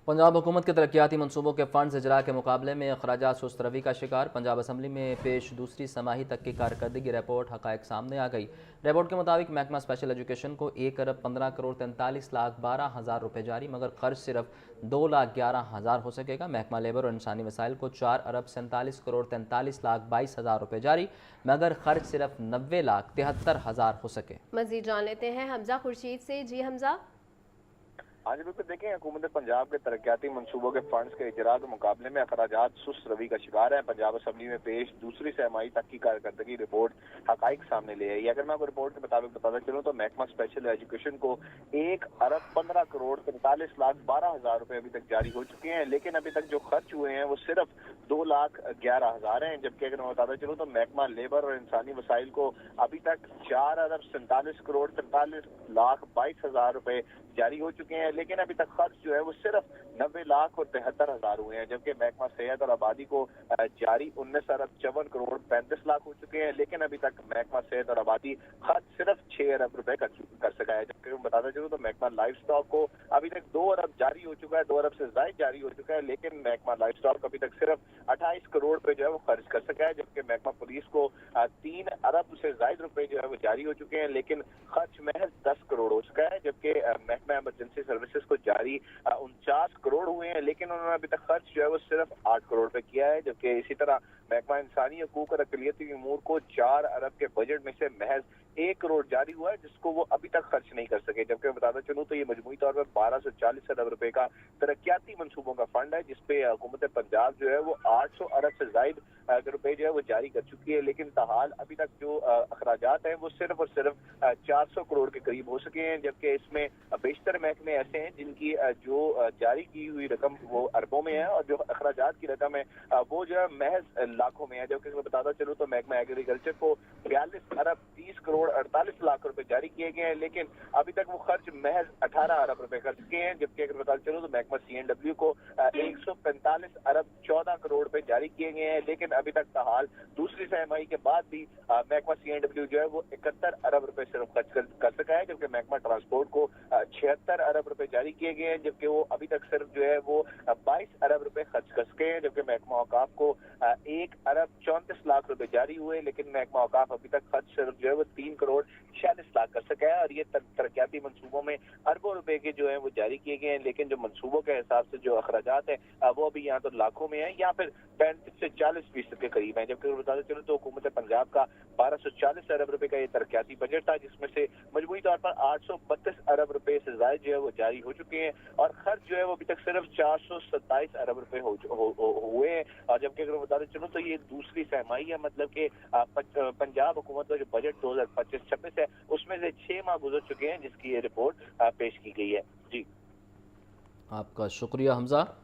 पंजाब हुकूमत के तरक्याती मनसूबों के फंड्स इजरा के मुकाबले में अखराजात सुस्त रवि का शिकार। पंजाब असम्बली में पेश दूसरी समाही तक की कारकर्दगी रिपोर्ट हक़ाइक़ सामने आ गई। रिपोर्ट के मुताबिक महकमा स्पेशल एजुकेशन को 1 अरब 15 करोड़ 43 लाख 12 हज़ार रुपये जारी, मगर खर्च सिर्फ 2 लाख 11 हज़ार हो सकेगा। महकमा लेबर और इंसानी वसाइल को 4 अरब 47 करोड़ 43 लाख 22 हज़ार रुपये जारी, मगर खर्च सिर्फ 90 लाख 73 हज़ार हो सके। मज़ीद जान लेते हैं हमजा खुर्शीद से। जी हमजा। आज बिल्कुल देखें, हुकूमत पंजाब के तरक्याती मनसूबों के फंड्स के इजरा के मुकाबले में अखराजात सुस्त रवि का शिकार है। पंजाब असम्बली में पेश दूसरी सहमाही तक की कारकर्दगी रिपोर्ट हक़ाइक़ सामने ले आई। अगर मैं आपको रिपोर्ट के मुताबिक बताता चलूँ तो महकमा स्पेशल एजुकेशन को 1 अरब 15 करोड़ 43 लाख 12 हज़ार रुपये अभी तक जारी हो चुके हैं, लेकिन अभी तक जो खर्च हुए हैं वो सिर्फ 2 लाख 11 हज़ार हैं। जबकि अगर मैं बताता चलूँ तो महकमा लेबर और इंसानी वसाइल को अभी तक 4 अरब 47 करोड़ 43 लाख 22 हज़ार रुपये जारी हो चुके हैं, लेकिन अभी तक खर्च जो है वो सिर्फ 90 लाख 73 हज़ार हुए हैं। जबकि महकमा सेहत और आबादी को जारी 19 अरब 54 करोड़ 35 लाख हो चुके हैं, लेकिन अभी तक महकमा सेहत और आबादी खर्च सिर्फ 6 अरब रुपए कर सका है। जबकि मैं बताता चलूँ तो महकमा लाइफ स्टॉक को अभी तक 2 अरब जारी हो चुका है, 2 अरब से ज्यादा जारी हो चुका है, लेकिन महकमा लाइफ स्टॉक अभी तक सिर्फ 28 करोड़ रुपए जो है वो खर्च कर सका है। जबकि महकमा पुलिस को 3 अरब से ज्यादा रुपए जो है वो जारी हो चुके हैं, लेकिन खर्च महज 10 करोड़ हो चुका है। जबकि महकमा इमरजेंसी सर्विसेज को जारी 49 करोड़ हुए हैं, लेकिन उन्होंने अभी तक खर्च जो है वो सिर्फ 8 करोड़ पे किया है। जबकि इसी तरह महकमा इंसानी हकूक और अक़लियती उमूर को 4 अरब के बजट में से महज 1 करोड़ जारी हुआ है, जिसको वो अभी तक खर्च नहीं कर सके। जबकि मैं बताता चलूँ तो ये मजमूई तौर पर 1240 अरब रुपए का तरक्याती मनसूबों का फंड है, जिसपे हुकूमत पंजाब जो है वो 800 अरब से ज्यादा रुपए जो है वो जारी कर चुकी है। लेकिन ताहाल अभी तक जो अखराजात हैं वो सिर्फ और सिर्फ 400 करोड़ के करीब हो सके हैं। जबकि इसमें बेशतर महकमे ऐसे हैं जिनकी जो जारी की हुई रकम वो अरबों में है और जो अखराजात की रकम है वो जो है महज लाखों में है। जबकि मैं बताता चलूँ तो महकमा एग्रीकल्चर को 42 अरब 30 करोड़ 48 लाख रुपए जारी किए गए हैं, लेकिन अभी तक वो खर्च महज 18 अरब रुपए कर चुके हैं। जबकि अगर बताते चलूँ तो महकमा CNW को 145 अरब 14 करोड़ रुपए जारी किए गए हैं, लेकिन अभी तक ताहाल दूसरी सहमाही के बाद भी महकमा CNW जो है वो 71 अरब रुपए सिर्फ खर्च कर सका है। जबकि महकमा ट्रांसपोर्ट को 76 अरब रुपए जारी किए गए हैं, जबकि वो अभी तक सिर्फ जो है वो 22 अरब रुपए खर्च कर सके हैं। जबकि महकमा औकाफ को 1 अरब 34 लाख रुपए जारी हुए, लेकिन महकमा औकाफ अभी तक खर्च सिर्फ जो है वो 3 करोड़ 46 लाख कर सका है। और ये तरक्याती मनसूबों में अरबों रुपए के जो है वो जारी किए गए हैं, लेकिन जो मनसूबों के हिसाब से जो अखराजात है वो अभी यहाँ तो लाखों में है या फिर 35 से 40% के करीब है। जबकि बताते चलो तो हुकूमत पंजाब का 1240 अरब रुपए का ये तरक्याती बजट था, जिसमें से मजमूई तौर पर 832 अरब रुपए से ज्यादा जो है वो जारी हो चुके हैं और खर्च जो है वो अभी तक सिर्फ 427 अरब रुपए हुए हैं। और जबकि अगर बताते चलो तो ये दूसरी सहमाही है, मतलब कि पंजाब हुकूमत का जो बजट 2025-26 है उसमें से 6 माह गुजर चुके हैं, जिसकी ये रिपोर्ट पेश की गई है। जी, आपका शुक्रिया हमजा।